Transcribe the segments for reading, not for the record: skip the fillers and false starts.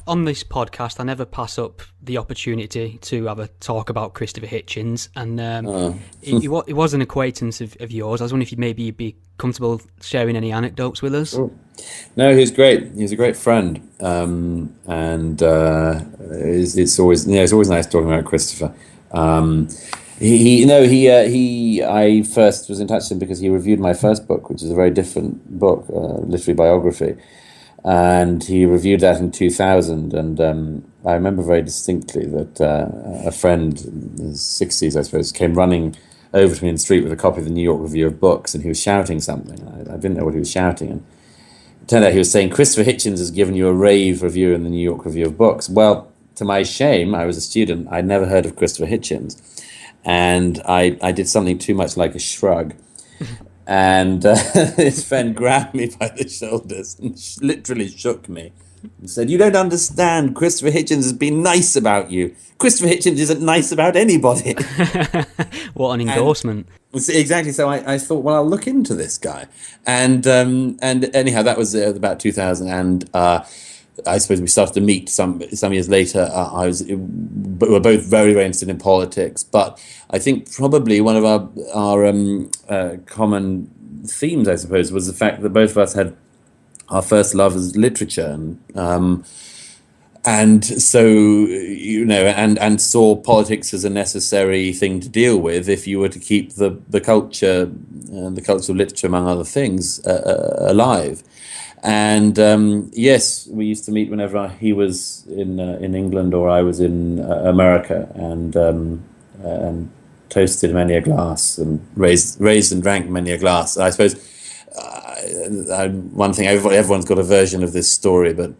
On this podcast, I never pass up the opportunity to have a talk about Christopher Hitchens, and Uh, he was an acquaintance of yours. I was wondering if maybe you'd be comfortable sharing any anecdotes with us. Sure. No, he's great. He's a great friend, and it's always it's always nice talking about Christopher. Um, I first was in touch with him because he reviewed my first book, which is a very different book, literary biography, and he reviewed that in 2000. And I remember very distinctly that a friend in his 60s, I suppose, came running over to me in the street with a copy of the New York Review of Books, and he was shouting something. I didn't know what he was shouting, and it turned out he was saying, Christopher Hitchens has given you a rave review in the New York Review of Books. Well, to my shame, I was a student. I'd never heard of Christopher Hitchens, and I did something too much like a shrug. And his friend grabbed me by the shoulders and literally shook me and said, "You don't understand. Christopher Hitchens has been nice about you. Christopher Hitchens isn't nice about anybody." What an And endorsement! exactly. So I thought, well, I'll look into this guy. And anyhow, that was about 2000. And I suppose we started to meet some years later. We were both very, very interested in politics. But I think probably one of our common themes, I suppose, was the fact that both of us had our first love as literature. And so, and saw politics as a necessary thing to deal with if you were to keep the culture and the culture of literature, among other things, alive. And yes, we used to meet whenever he was in England or I was in America, and toasted many a glass and raised and drank many a glass. I suppose one thing, everyone's got a version of this story, but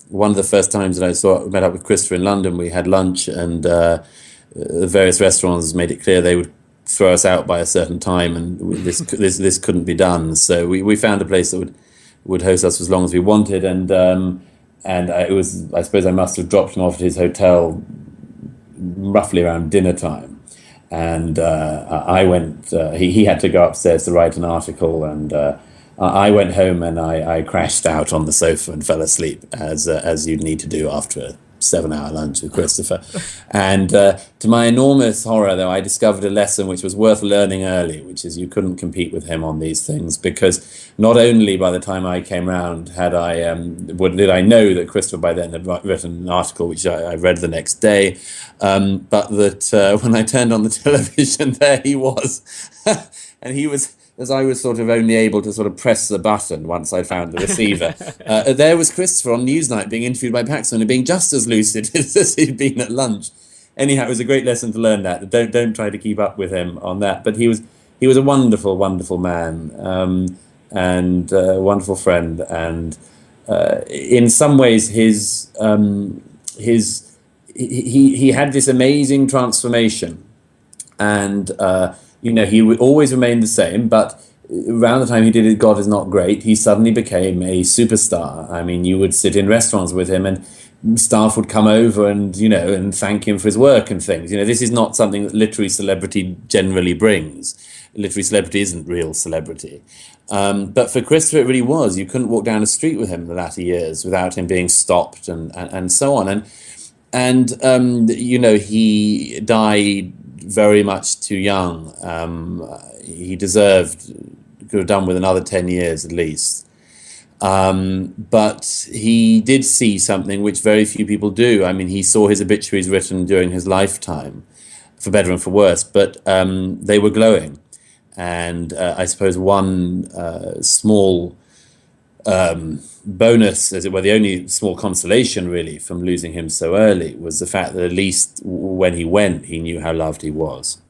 one of the first times that met up with Christopher in London, we had lunch, and various restaurants made it clear they would throw us out by a certain time, and this couldn't be done. So we found a place that would host us as long as we wanted, I suppose I must have dropped him off at his hotel roughly around dinner time, and I went. He had to go upstairs to write an article, and I went home and I crashed out on the sofa and fell asleep, as you'd need to do after a 7-hour lunch with Christopher. And to my enormous horror, though, I discovered a lesson which was worth learning early, which is you couldn't compete with him on these things, because not only by the time I came round did I know that Christopher by then had written an article which I read the next day, but that when I turned on the television, there he was, and he was, as I was sort of only able to sort of press the button once I found the receiver, there was Christopher on Newsnight being interviewed by Paxman and being just as lucid as he'd been at lunch. Anyhow, it was a great lesson to learn that. Don't try to keep up with him on that. But he was a wonderful, wonderful man, and a wonderful friend. And in some ways, he had this amazing transformation, and he would always remain the same, but around the time he did it, God Is Not Great, he suddenly became a superstar. I mean, you would sit in restaurants with him and staff would come over and thank him for his work and things. This is not something that literary celebrity generally brings. Literary celebrity isn't real celebrity. But for Christopher, it really was. You couldn't walk down the street with him in the latter years without him being stopped and so on. He died very much too young. He could have done with another 10 years at least. But he did see something which very few people do. I mean, he saw his obituaries written during his lifetime, for better and for worse, but they were glowing. And I suppose one small bonus, as it were, the only small consolation really from losing him so early, was the fact that at least when he went, he knew how loved he was.